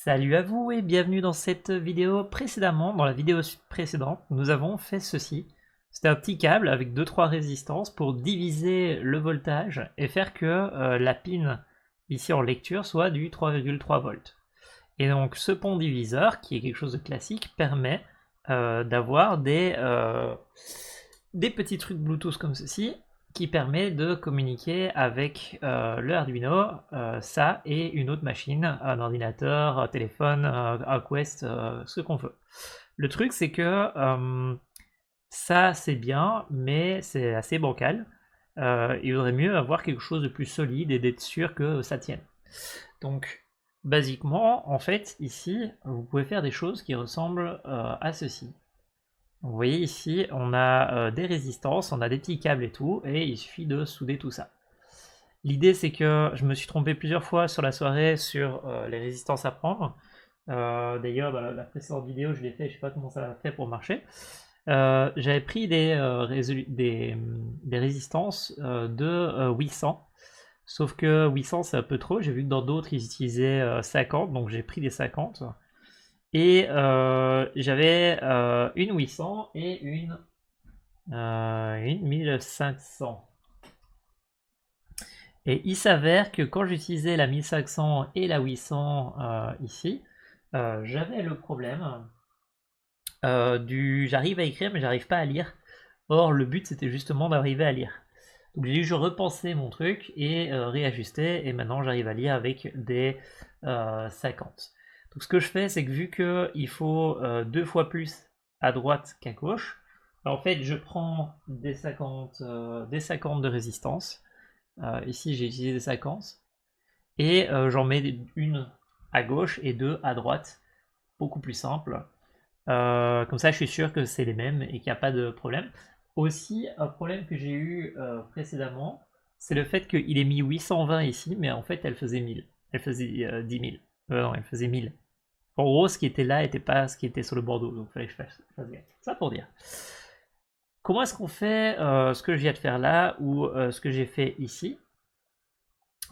Salut à vous et bienvenue dans cette vidéo. Dans la vidéo précédente, nous avons fait ceci. C'était un petit câble avec 2-3 résistances pour diviser le voltage et faire que la pin ici en lecture soit du 3,3 volts. Et donc ce pont diviseur, qui est quelque chose de classique, permet d'avoir des petits trucs Bluetooth comme ceci, qui permet de communiquer avec le Arduino, ça et une autre machine, un ordinateur, un téléphone, un Quest, ce qu'on veut. Le truc c'est que ça c'est bien, mais c'est assez bancal. Il vaudrait mieux avoir quelque chose de plus solide et d'être sûr que ça tienne. Donc, basiquement, en fait, ici, vous pouvez faire des choses qui ressemblent à ceci. Vous voyez ici, on a des résistances, on a des petits câbles et tout, et il suffit de souder tout ça. L'idée, c'est que je me suis trompé plusieurs fois sur la soirée sur les résistances à prendre. D'ailleurs, dans la précédente vidéo, je l'ai fait, je sais pas comment ça a fait pour marcher. J'avais pris des résistances de 800. Sauf que 800 c'est un peu trop, j'ai vu que dans d'autres ils utilisaient 50, donc j'ai pris des 50. Et j'avais une 800 et une 1500. Et il s'avère que quand j'utilisais la 1500 et la 800 ici, j'avais le problème j'arrive à écrire mais j'arrive pas à lire. Or le but c'était justement d'arriver à lire. Donc j'ai dû repenser mon truc et réajuster, et maintenant j'arrive à lire avec des 50. Donc ce que je fais, c'est que vu qu'il faut 2 fois plus à droite qu'à gauche, en fait je prends des 50 de résistance. Ici j'ai utilisé des 50, et j'en mets une à gauche et deux à droite, beaucoup plus simple. Comme ça je suis sûr que c'est les mêmes et qu'il n'y a pas de problème. Aussi, un problème que j'ai eu précédemment, c'est le fait qu'il ait mis 820 ici, mais en fait elle faisait 1000. Elle faisait 10 000. Non, elle faisait 1000. En gros, ce qui était là n'était pas ce qui était sur le bordeaux, donc il fallait que je fasse gaffe. Ça pour dire. Comment est-ce qu'on fait ce que je viens de faire là, ou ce que j'ai fait ici?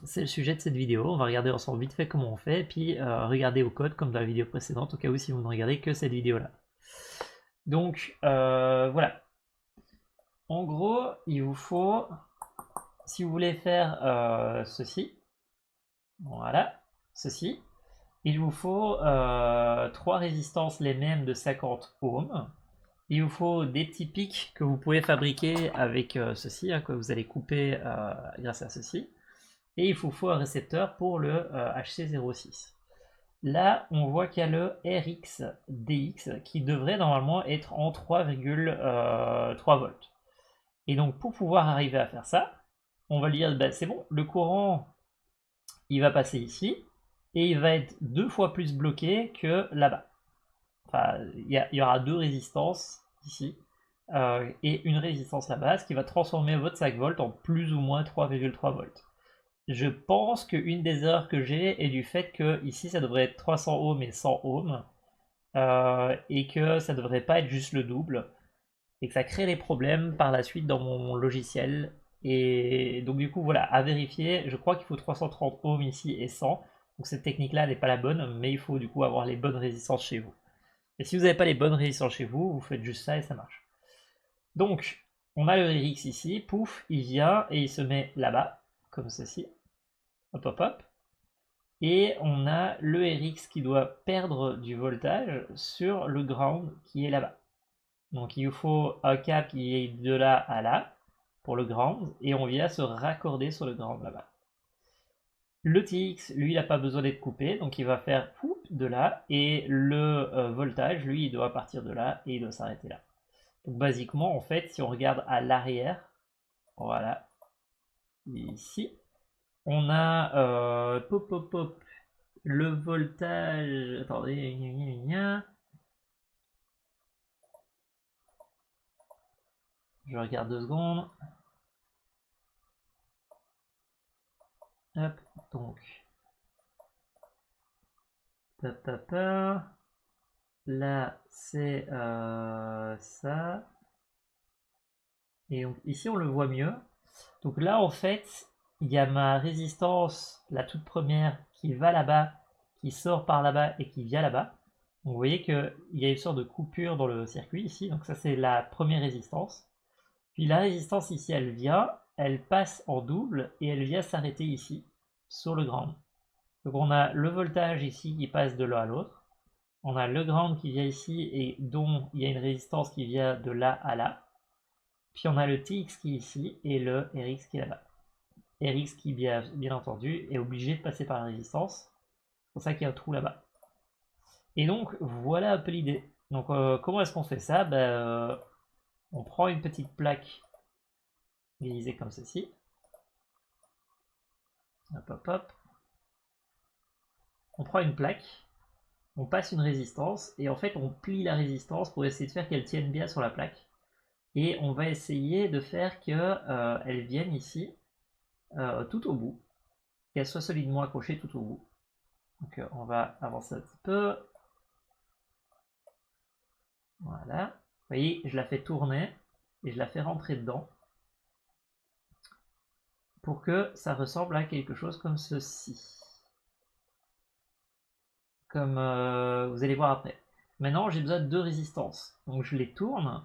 C'est le sujet de cette vidéo. On va regarder ensemble vite fait comment on fait, et puis regarder au code comme dans la vidéo précédente, au cas où si vous ne regardez que cette vidéo là. Donc voilà. En gros, il vous faut, si vous voulez faire ceci, voilà, ceci, il vous faut 3 résistances les mêmes de 50 ohms. Il vous faut des petits pics que vous pouvez fabriquer avec ceci, hein, que vous allez couper grâce à ceci. Et il vous faut un récepteur pour le HC06. Là, on voit qu'il y a le RX-DX qui devrait normalement être en 3,3 volts. Et donc, pour pouvoir arriver à faire ça, on va lui dire, bah, c'est bon, le courant, il va passer ici, et il va être 2 fois plus bloqué que là-bas. Enfin, il y aura 2 résistances ici, et une résistance là-bas, ce qui va transformer votre 5 volts en plus ou moins 3,3 volts. Je pense qu'une des erreurs que j'ai est du fait que ici ça devrait être 300 ohms et 100 ohms, et que ça devrait pas être juste le double, et que ça crée des problèmes par la suite dans mon logiciel. Et donc du coup voilà, à vérifier, je crois qu'il faut 330 ohms ici et 100, donc cette technique là n'est pas la bonne, mais il faut du coup avoir les bonnes résistances chez vous. Et si vous n'avez pas les bonnes résistances chez vous, vous faites juste ça et ça marche. Donc on a le RX ici, pouf, il vient et il se met là-bas, comme ceci, hop hop hop, et on a le RX qui doit perdre du voltage sur le ground qui est là-bas. Donc il vous faut un câble qui est de là à là pour le ground, et on vient se raccorder sur le ground là-bas. Le TX, lui, il n'a pas besoin d'être coupé, donc il va faire de là, et le voltage, lui, il doit partir de là et il doit s'arrêter là. Donc basiquement, en fait, si on regarde à l'arrière, voilà, ici, on a pop pop pop le voltage. Attendez, je regarde 2 secondes. Hop, donc. Là, c'est ça. Et donc ici, on le voit mieux. Donc là, en fait, il y a ma résistance, la toute première, qui va là-bas, qui sort par là-bas et qui vient là-bas. Donc vous voyez qu'il y a une sorte de coupure dans le circuit ici, donc ça c'est la première résistance. Puis la résistance ici, elle vient, elle passe en double et elle vient s'arrêter ici, sur le ground. Donc on a le voltage ici qui passe de l'un à l'autre. On a le ground qui vient ici et dont il y a une résistance qui vient de là à là. Puis on a le TX qui est ici et le RX qui est là-bas. RX qui, bien entendu, est obligé de passer par la résistance. C'est pour ça qu'il y a un trou là-bas. Et donc, voilà un peu l'idée. Donc, comment est-ce qu'on fait ça? On prend une petite plaque grisée comme ceci. Hop, hop, hop. On prend une plaque, on passe une résistance, et en fait, on plie la résistance pour essayer de faire qu'elle tienne bien sur la plaque. Et on va essayer de faire qu'elle vienne ici, tout au bout, qu'elle soit solidement accrochée tout au bout. Donc, on va avancer un petit peu. Voilà. Vous voyez, je la fais tourner et je la fais rentrer dedans pour que ça ressemble à quelque chose comme ceci. Comme vous allez voir après. Maintenant, j'ai besoin de deux résistances. Donc, je les tourne.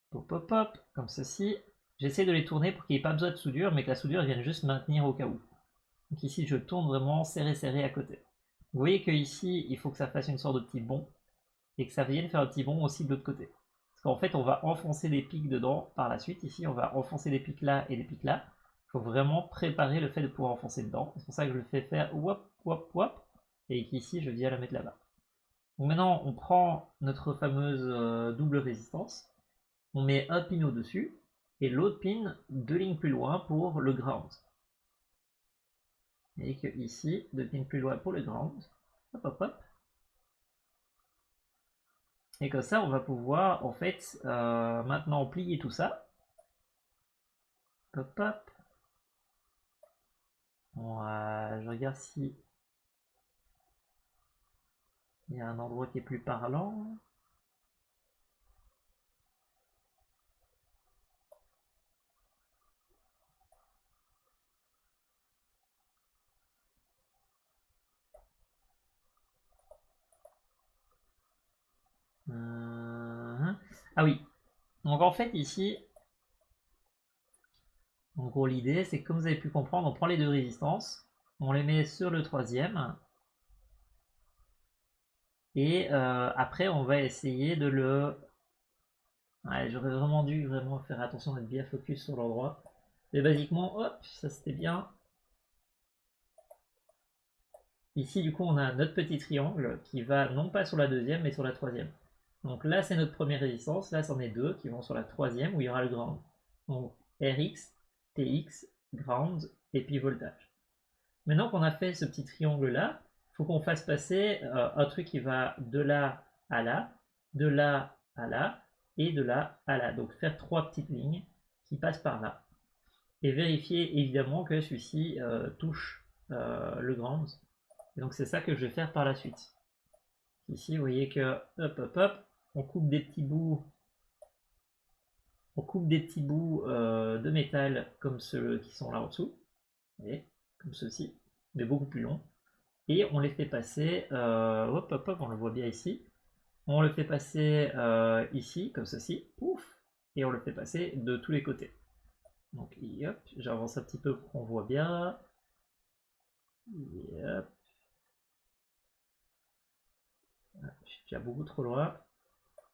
Pop, pop, pop, comme ceci. J'essaie de les tourner pour qu'il n'y ait pas besoin de soudure, mais que la soudure vienne juste maintenir au cas où. Donc ici, je tourne vraiment serré, serré à côté. Vous voyez que ici, il faut que ça fasse une sorte de petit bond et que ça vienne faire un petit bond aussi de l'autre côté. Parce qu'en fait, on va enfoncer des pics dedans par la suite. Ici, on va enfoncer des pics là et des pics là. Il faut vraiment préparer le fait de pouvoir enfoncer dedans. C'est pour ça que je le fais faire wop, wop, wop. Et qu'ici, je viens la mettre là-bas. Donc maintenant, on prend notre fameuse double résistance. On met un pin au-dessus et l'autre pin 2 lignes plus loin pour le ground. Et que ici, 2 pins plus loin pour le ground. Hop, hop, hop. Et comme ça, on va pouvoir en fait maintenant plier tout ça. Hop, hop. Je regarde si il y a un endroit qui est plus parlant. Ah oui. Donc en fait ici, en gros l'idée c'est que comme vous avez pu comprendre, on prend les deux résistances, on les met sur le troisième. Et après, on va essayer de le... Ouais, j'aurais vraiment dû faire attention d'être bien focus sur l'endroit. Mais basiquement, hop, ça c'était bien. Ici, du coup, on a notre petit triangle qui va non pas sur la deuxième, mais sur la troisième. Donc là, c'est notre première résistance. Là, c'en est deux qui vont sur la troisième où il y aura le ground. Donc RX, TX, ground et puis voltage. Maintenant qu'on a fait ce petit triangle là, il faut qu'on fasse passer un truc qui va de là à là, de là à là et de là à là. Donc faire trois petites lignes qui passent par là. Et vérifier évidemment que celui-ci touche le ground. Et donc c'est ça que je vais faire par la suite. Ici vous voyez que hop hop hop, on coupe des petits bouts. On coupe des petits bouts de métal comme ceux qui sont là en dessous. Vous voyez, comme ceci, mais beaucoup plus longs. Et on les fait passer, hop hop hop, on le voit bien ici. On le fait passer ici, comme ceci, pouf, et on le fait passer de tous les côtés. Donc hop, j'avance un petit peu pour qu'on voit bien. Et hop. Je suis déjà beaucoup trop loin.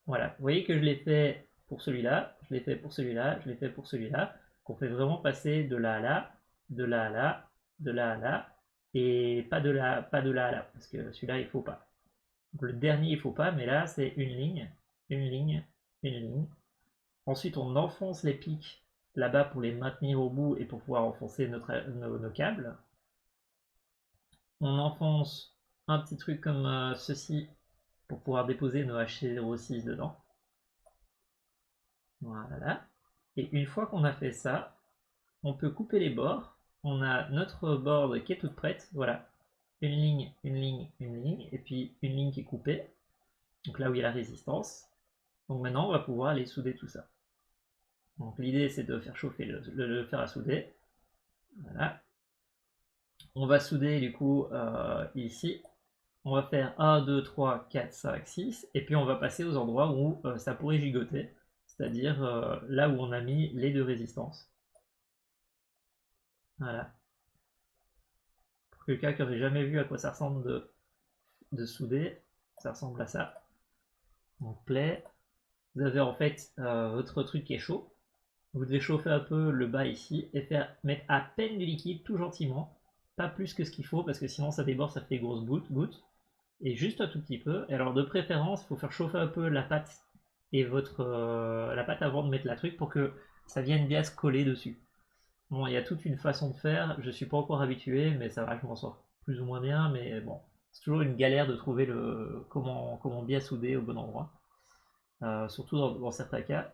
Voilà, vous voyez que je l'ai fait pour celui-là, je l'ai fait pour celui-là, je l'ai fait pour celui-là, qu'on fait vraiment passer de là à là, de là à là, de là à là, et pas de là à là, parce que celui-là il faut pas. Donc le dernier il faut pas, mais là c'est une ligne, une ligne, une ligne. Ensuite on enfonce les pics là-bas pour les maintenir au bout et pour pouvoir enfoncer nos câbles. On enfonce un petit truc comme ceci pour pouvoir déposer nos HC06 dedans. Voilà. Et une fois qu'on a fait ça, on peut couper les bords. On a notre board qui est toute prête. Voilà. Une ligne, une ligne, une ligne. Et puis une ligne qui est coupée. Donc là où il y a la résistance. Donc maintenant, on va pouvoir aller souder tout ça. Donc l'idée, c'est de faire chauffer le fer à souder. Voilà. On va souder du coup ici. On va faire 1, 2, 3, 4, 5, 6, et puis on va passer aux endroits où ça pourrait gigoter, c'est-à-dire là où on a mis les deux résistances. Voilà. Pour quelqu'un qui n'aurait jamais vu à quoi ça ressemble de souder, ça ressemble à ça. Donc play. Vous avez en fait votre truc qui est chaud. Vous devez chauffer un peu le bas ici et mettre à peine du liquide, tout gentiment, pas plus que ce qu'il faut parce que sinon ça déborde, ça fait des grosses gouttes. Et juste un tout petit peu. Et alors de préférence, il faut faire chauffer un peu la pâte et la pâte avant de mettre la truc pour que ça vienne bien se coller dessus. Bon, il y a toute une façon de faire, je suis pas encore habitué, mais ça va, je m'en sors plus ou moins bien, mais bon, c'est toujours une galère de trouver comment bien souder au bon endroit, surtout dans certains cas.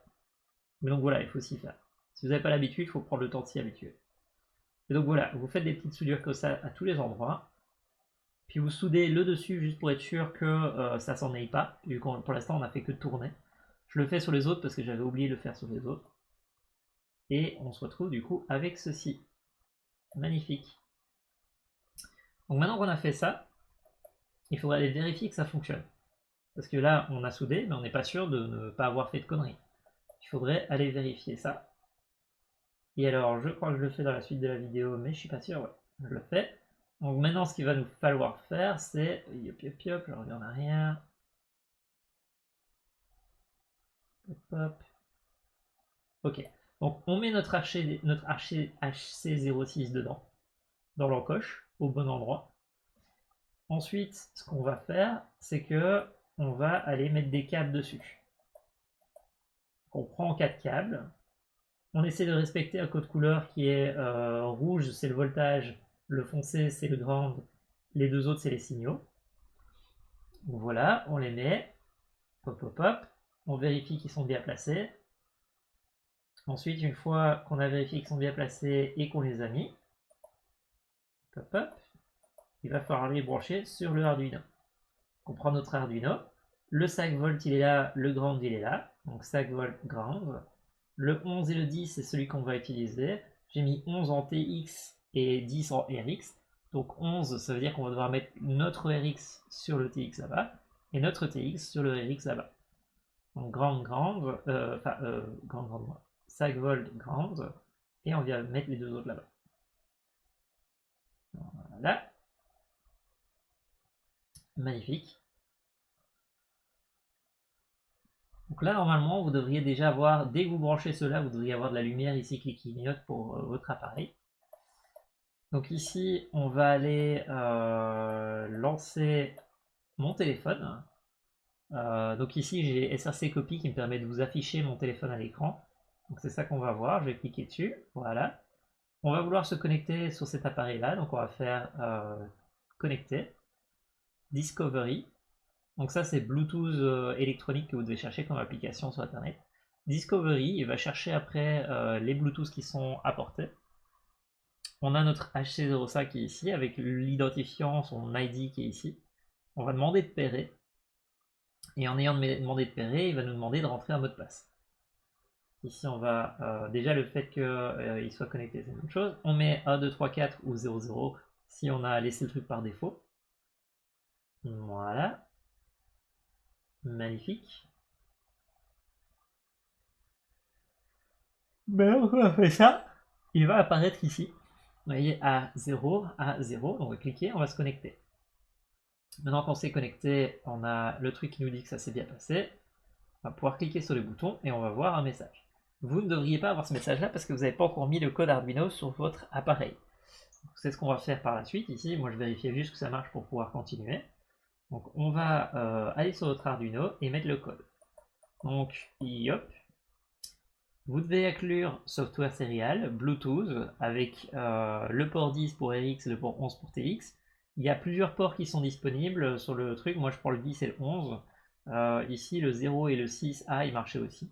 Mais donc voilà, il faut s'y faire. Si vous n'avez pas l'habitude, il faut prendre le temps de s'y habituer. Et donc voilà, vous faites des petites soudures comme ça à tous les endroits. Puis vous soudez le dessus juste pour être sûr que ça s'en aille pas, vu que pour l'instant on a fait que tourner. Je le fais sur les autres parce que j'avais oublié de le faire sur les autres. Et on se retrouve du coup avec ceci. Magnifique. Donc maintenant qu'on a fait ça, il faudra aller vérifier que ça fonctionne. Parce que là, on a soudé, mais on n'est pas sûr de ne pas avoir fait de conneries. Il faudrait aller vérifier ça. Et alors, je crois que je le fais dans la suite de la vidéo, mais je suis pas sûr, ouais, je le fais. Donc maintenant, ce qu'il va nous falloir faire, c'est... Yop, yop, yop, je reviens en arrière. Hop, hop. Ok, donc on met notre HC06 dedans, dans l'encoche, au bon endroit. Ensuite, ce qu'on va faire, c'est que on va aller mettre des câbles dessus. On prend 4 câbles. On essaie de respecter un code couleur qui est rouge, c'est le voltage, le foncé, c'est le ground, les deux autres, c'est les signaux. Voilà, on les met. Hop, hop, hop. On vérifie qu'ils sont bien placés. Ensuite, une fois qu'on a vérifié qu'ils sont bien placés et qu'on les a mis, hop, hop, il va falloir les brancher sur le Arduino. On prend notre Arduino. Le 5 volts, il est là, le ground, il est là. Donc 5 volts ground. Le 11 et le 10, c'est celui qu'on va utiliser. J'ai mis 11 en TX et 10 en RX. Donc 11, ça veut dire qu'on va devoir mettre notre RX sur le TX là-bas et notre TX sur le RX là-bas. Donc ground, 5 volts ground, et on vient mettre les deux autres là-bas. Voilà. Magnifique. Donc là, normalement, vous devriez déjà avoir, dès que vous branchez cela, vous devriez avoir de la lumière ici qui clignote pour votre appareil. Donc ici, on va aller lancer mon téléphone. Donc ici, j'ai SRC Copy qui me permet de vous afficher mon téléphone à l'écran. Donc c'est ça qu'on va voir, je vais cliquer dessus, voilà. On va vouloir se connecter sur cet appareil-là, donc on va faire connecter, Discovery. Donc ça c'est Bluetooth électronique que vous devez chercher comme application sur internet. Discovery, il va chercher après les Bluetooth qui sont apportés. On a notre HC05 qui est ici, avec l'identifiant, son ID qui est ici. On va demander de pairer. Et en ayant demandé de pairer, il va nous demander de rentrer un mot de passe. Ici, on va déjà le fait qu'il soit connecté, c'est une autre chose. On met 1, 2, 3, 4 ou 0, 0 si on a laissé le truc par défaut. Voilà. Magnifique. Ben, on a fait ça. Il va apparaître ici. Vous voyez, à 0, donc on va cliquer, on va se connecter. Maintenant qu'on s'est connecté, on a le truc qui nous dit que ça s'est bien passé. On va pouvoir cliquer sur le bouton et on va voir un message. Vous ne devriez pas avoir ce message-là parce que vous n'avez pas encore mis le code Arduino sur votre appareil. C'est ce qu'on va faire par la suite. Ici, moi je vérifiais juste que ça marche pour pouvoir continuer. Donc on va aller sur votre Arduino et mettre le code. Donc, yop. Vous devez inclure software serial, Bluetooth, avec le port 10 pour RX et le port 11 pour TX. Il y a plusieurs ports qui sont disponibles sur le truc. Moi je prends le 10 et le 11. Ici le 0 et le 6A ils marchaient aussi.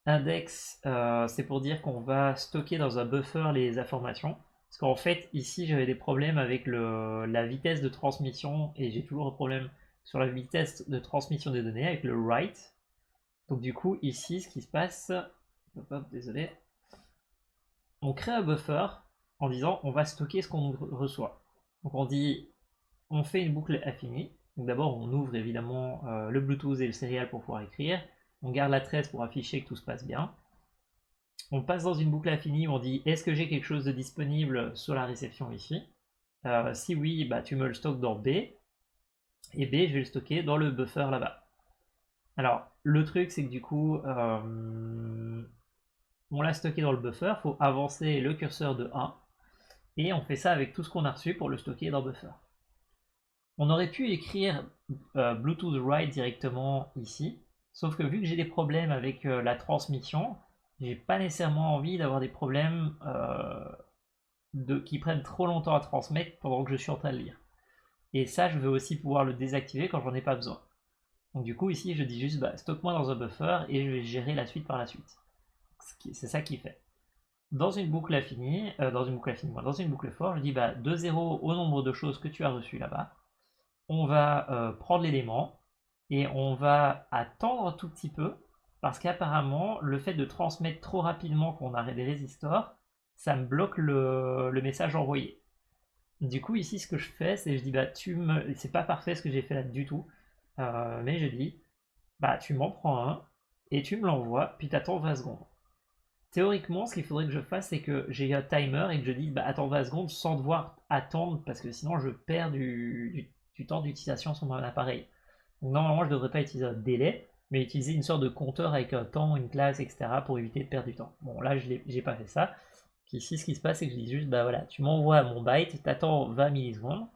Index, c'est pour dire qu'on va stocker dans un buffer les informations. Parce qu'en fait, ici, j'avais des problèmes avec la vitesse de transmission, et j'ai toujours un problème sur la vitesse de transmission des données avec le write. Donc du coup, ici, ce qui se passe, désolé, on crée un buffer en disant on va stocker ce qu'on reçoit. Donc on dit on fait une boucle infinie. Donc d'abord, on ouvre évidemment le Bluetooth et le serial pour pouvoir écrire. On garde la 13 pour afficher que tout se passe bien. On passe dans une boucle infinie où on dit est-ce que j'ai quelque chose de disponible sur la réception ici. Si oui, bah, tu me le stockes dans B. Et B, je vais le stocker dans le buffer là-bas. Alors, le truc, c'est que du coup, on l'a stocké dans le buffer. Il faut avancer le curseur de 1. Et on fait ça avec tout ce qu'on a reçu pour le stocker dans buffer. On aurait pu écrire Bluetooth write directement ici. Sauf que vu que j'ai des problèmes avec la transmission, j'ai pas nécessairement envie d'avoir des problèmes qui prennent trop longtemps à transmettre pendant que je suis en train de lire. Et ça, je veux aussi pouvoir le désactiver quand j'en ai pas besoin. Donc du coup, ici, je dis juste bah, stocke-moi dans un buffer et je vais gérer la suite par la suite. C'est ça qu'il fait. Dans une boucle infinie, dans une boucle for, je dis bah, de 0 au nombre de choses que tu as reçues là-bas. On va prendre l'élément et on va attendre un tout petit peu parce qu'apparemment, le fait de transmettre trop rapidement qu'on a des résistors, ça me bloque le message envoyé. Du coup, ici, ce que je fais, c'est je dis, bah, c'est pas parfait ce que j'ai fait là du tout, mais je dis, bah, tu m'en prends un et tu me l'envoies, puis t'attends 20 secondes. Théoriquement, ce qu'il faudrait que je fasse, c'est que j'ai un timer et que je dis, bah, attends 20 secondes sans devoir attendre parce que sinon je perds du temps d'utilisation sur mon appareil. Donc, normalement, je ne devrais pas utiliser un délai, mais utiliser une sorte de compteur avec un temps, une classe, etc. pour éviter de perdre du temps. Bon, là, je n'ai pas fait ça. Puis ici, ce qui se passe, c'est que je dis juste, bah voilà, tu m'envoies mon byte, tu attends 20 millisecondes.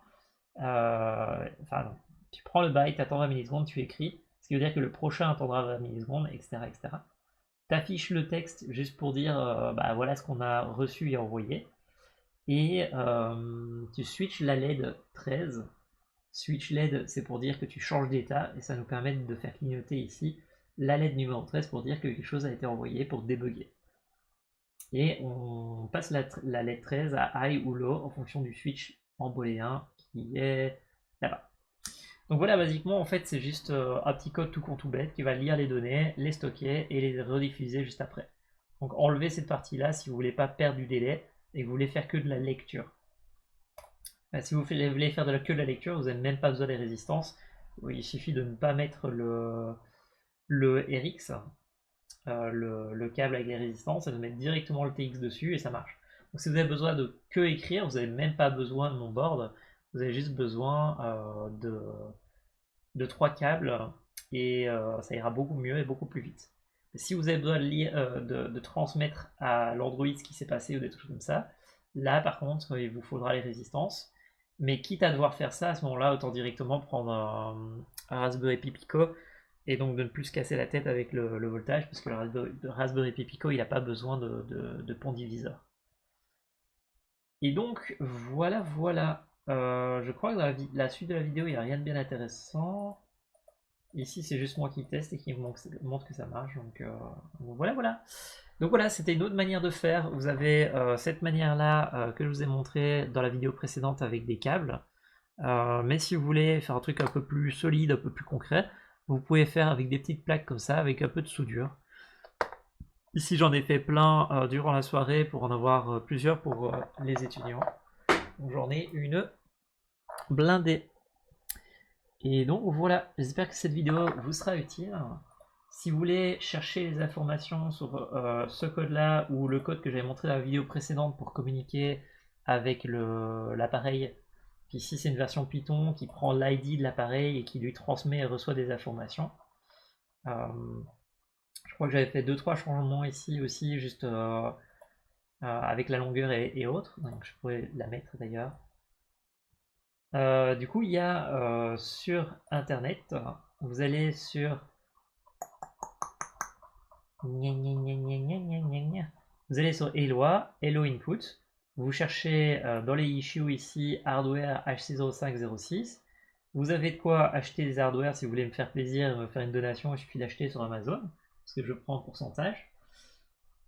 Enfin, non. Tu prends le byte, tu attends 20 millisecondes, tu écris, ce qui veut dire que le prochain attendra 20 millisecondes, etc. etc. Tu affiches le texte juste pour dire, bah voilà ce qu'on a reçu et envoyé. Et tu switches la LED 13. Switch LED, c'est pour dire que tu changes d'état, et ça nous permet de faire clignoter ici la LED numéro 13 pour dire que quelque chose a été envoyé pour débugger. Et on passe la lettre 13 à high ou low en fonction du switch en booléen qui est là-bas. Donc voilà, basiquement, en fait, c'est juste un petit code tout con tout bête qui va lire les données, les stocker et les rediffuser juste après. Donc enlevez cette partie-là si vous voulez pas perdre du délai et que vous voulez faire que de la lecture. Si vous voulez faire que de la lecture, vous n'avez même pas besoin des résistances. Il suffit de ne pas mettre le RX, le câble avec les résistances, et de mettre directement le TX dessus et ça marche. Donc si vous avez besoin de que écrire, vous n'avez même pas besoin de mon board, vous avez juste besoin de 3 câbles et ça ira beaucoup mieux et beaucoup plus vite. Si vous avez besoin de transmettre à l'Android ce qui s'est passé ou des trucs comme ça, là par contre il vous faudra les résistances. Mais quitte à devoir faire ça, à ce moment-là, autant directement prendre un Raspberry Pi Pico et donc de ne plus se casser la tête avec le voltage parce que le Raspberry Pi Pico il n'a pas besoin de pont diviseur. Et donc voilà, voilà. Je crois que dans la suite de la vidéo il n'y a rien de bien intéressant. Ici c'est juste moi qui teste et qui montre que ça marche. Donc voilà, voilà. Donc voilà, c'était une autre manière de faire. Vous avez cette manière-là que je vous ai montré dans la vidéo précédente avec des câbles. Mais si vous voulez faire un truc un peu plus solide, un peu plus concret, vous pouvez faire avec des petites plaques comme ça, avec un peu de soudure. Ici j'en ai fait plein durant la soirée pour en avoir plusieurs pour les étudiants. Donc j'en ai une blindée. Et donc voilà, j'espère que cette vidéo vous sera utile. Si vous voulez chercher les informations sur ce code-là ou le code que j'avais montré dans la vidéo précédente pour communiquer avec l'appareil, puis ici c'est une version Python qui prend l'ID de l'appareil et qui lui transmet et reçoit des informations. Je crois que j'avais fait 2-3 changements ici aussi, juste avec la longueur et autres, donc je pourrais la mettre d'ailleurs. Du coup, il y a sur internet, vous allez sur vous allez sur Eloi, Hello Input, vous cherchez dans les issues ici hardware H60506. Vous avez de quoi acheter des hardware si vous voulez me faire plaisir, me faire une donation, il suffit d'acheter sur Amazon, parce que je prends un pourcentage.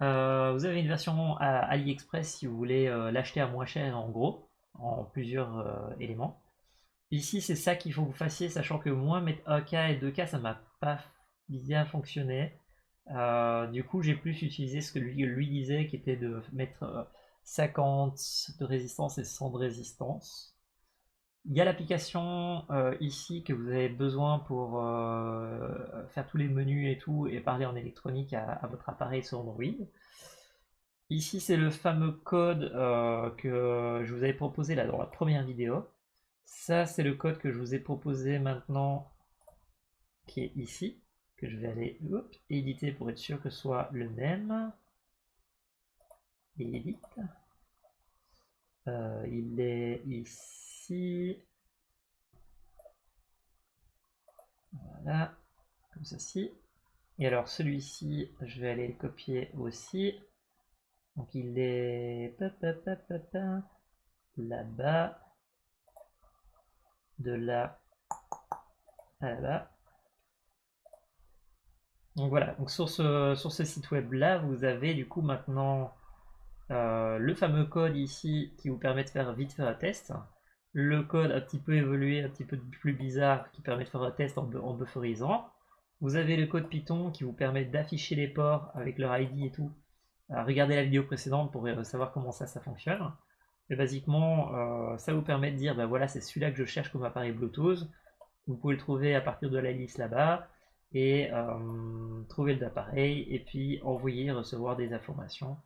Vous avez une version à AliExpress si vous voulez l'acheter à moins cher en gros, en plusieurs éléments. Ici, c'est ça qu'il faut que vous fassiez, sachant que moi, mettre 1K et 2K, ça m'a pas bien fonctionné. Du coup, j'ai plus utilisé ce que lui disait, qui était de mettre 50 de résistance et 100 de résistance. Il y a l'application ici que vous avez besoin pour faire tous les menus et tout et parler en électronique à votre appareil sur Android. Ici, c'est le fameux code que je vous avais proposé là dans la première vidéo. Ça, c'est le code que je vous ai proposé maintenant, qui est ici, que je vais aller éditer pour être sûr que ce soit le même. Et édite. Il est ici. Voilà, comme ceci. Et alors celui-ci, je vais aller le copier aussi. Donc il est là-bas, de là à là-bas. Donc voilà, donc sur ce site web là, vous avez du coup maintenant le fameux code ici qui vous permet de faire vite faire un test. Le code un petit peu évolué, un petit peu plus bizarre qui permet de faire un test en bufferisant. Vous avez le code Python qui vous permet d'afficher les ports avec leur ID et tout. Regardez la vidéo précédente pour savoir comment ça fonctionne. Et basiquement, ça vous permet de dire, ben voilà, c'est celui-là que je cherche comme appareil Bluetooth. Vous pouvez le trouver à partir de la liste là-bas et trouver l'appareil et puis envoyer et recevoir des informations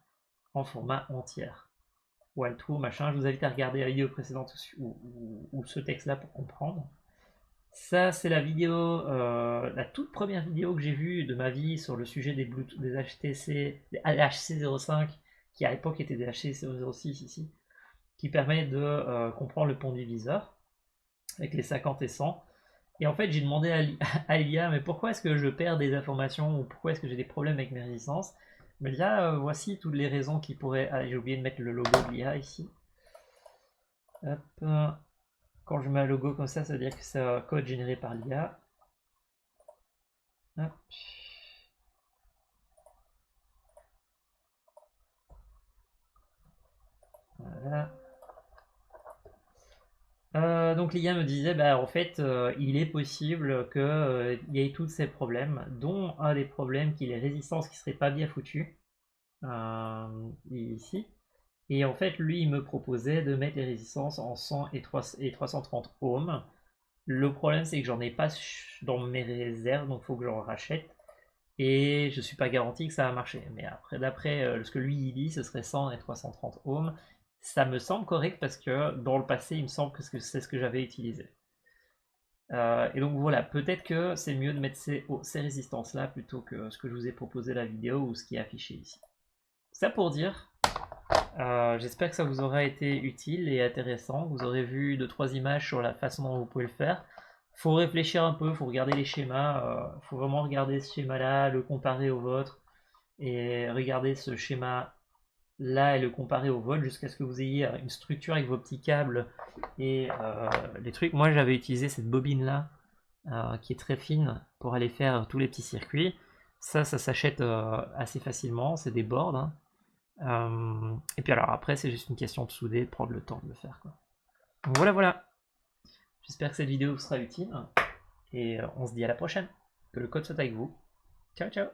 en format entière. Ou true, machin. Je vous invite à regarder la vidéo précédente ou ce texte-là pour comprendre. Ça, c'est la vidéo, la toute première vidéo que j'ai vue de ma vie sur le sujet des Bluetooth, des HTC, des HC05, qui à l'époque étaient des HC006 ici, qui permet de comprendre le pont diviseur avec les 50 et 100. Et en fait, j'ai demandé à l'IA, mais pourquoi est-ce que je perds des informations ou pourquoi est-ce que j'ai des problèmes avec mes résistances? Mais là, voici toutes les raisons qui pourraient. Ah, j'ai oublié de mettre le logo de l'IA ici. Hop. Quand je mets un logo comme ça veut dire que c'est un code généré par l'IA. Hop. Voilà. Donc l'IA me disait, bah, en fait, il est possible qu'il y ait tous ces problèmes, dont un des problèmes qui est les résistances qui ne seraient pas bien foutues, ici. Et en fait, lui, il me proposait de mettre les résistances en 100 et 330 ohms. Le problème, c'est que j'en ai pas dans mes réserves, donc il faut que j'en rachète. Et je suis pas garanti que ça va marcher. Mais après, d'après ce que lui il dit, ce serait 100 et 330 ohms. Ça me semble correct parce que dans le passé, il me semble que c'est ce que j'avais utilisé. Et donc voilà, peut-être que c'est mieux de mettre ces résistances-là plutôt que ce que je vous ai proposé la vidéo ou ce qui est affiché ici. Ça pour dire, j'espère que ça vous aura été utile et intéressant. Vous aurez vu 2-3 images sur la façon dont vous pouvez le faire. Faut réfléchir un peu, faut regarder les schémas. Faut vraiment regarder ce schéma-là, le comparer au vôtre et regarder ce schéma-là et le comparer au vôtre jusqu'à ce que vous ayez une structure avec vos petits câbles et les trucs. Moi, j'avais utilisé cette bobine-là qui est très fine pour aller faire tous les petits circuits. Ça s'achète assez facilement. C'est des boards. Hein. Et puis alors après c'est juste une question de souder, de prendre le temps de le faire quoi. Donc voilà. J'espère que cette vidéo vous sera utile et on se dit à la prochaine. Que le code soit avec vous. Ciao ciao.